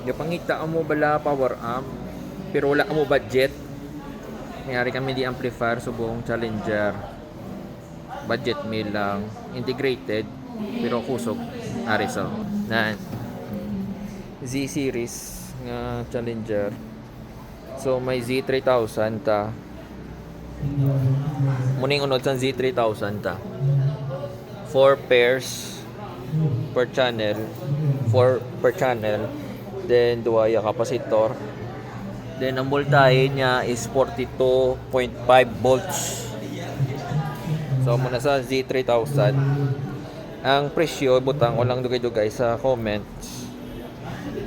Gapangita mo bala power amp pero wala mo budget. Mayari kami di amplifier subong Challenger. Budget meal lang, integrated pero kusog ari so. Na Z series nga Challenger. So may Z3000 ta. Muning unod sa Z3000 ta. 4 pairs per channel. 4 per channel. Then duaya kapasitor. Then ang voltahe niya is 42.5 volts. So muna sa Z3000. Ang presyo butang walang dugay-dugay sa comments.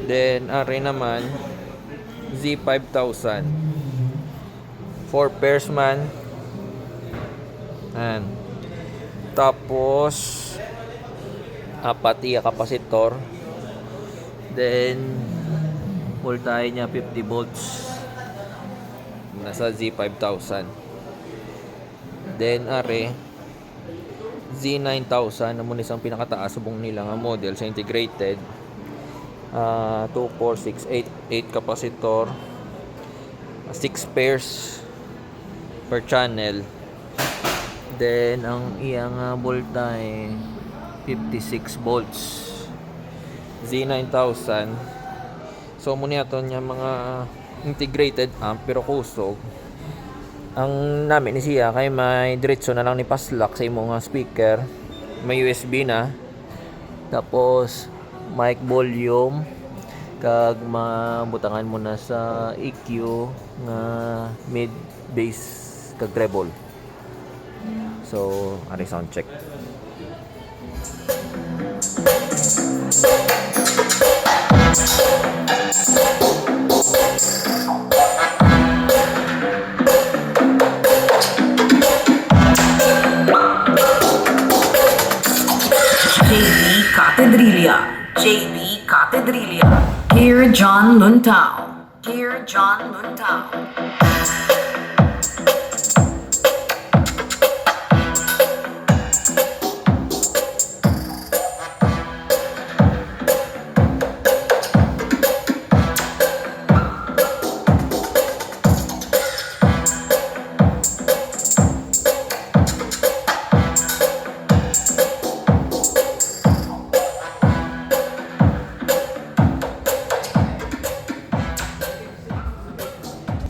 Then ari naman Z5000. 4 pairs man. And tapos apat iya kapasitor. Then voltahe niya 50 volts. Nasa Z5000. Then are Z9000 na muna isang pinakataas subong nila nga model sa integrated. 2, 4, 6, 8 kapasitor. 6 pairs per channel. Then ang iyang voltahe 56 volts. Z9000. So muna aton nya mga integrated amp pero kusog. Ang namin ni siya kay may diretso na lang ni paslak sa imong speaker. May USB na. Tapos mic volume kag mabutangan mo na sa EQ nga mid bass kag treble. So ari sound check. JB Catedrilia. Here John Luntao. Here John Luntao.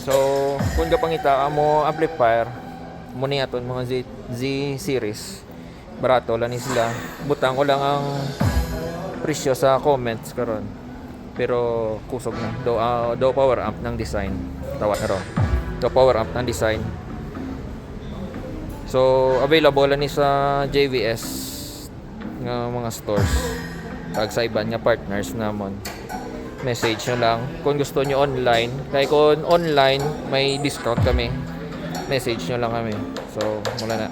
So, kung gapangita mo amplifier, muni aton mga Z series. Barato lang ni sila. Butang ko lang ang presyo sa comments karon. Pero kusog na. Do power amp ng design. Tawag na ron. Do power amp ng design. So, available lang ni sa JVS nga mga stores. Kag sa iban nga partners namon. Message nyo lang kung gusto nyo online. Kaya kung online may discount kami, message nyo lang kami. So mula na.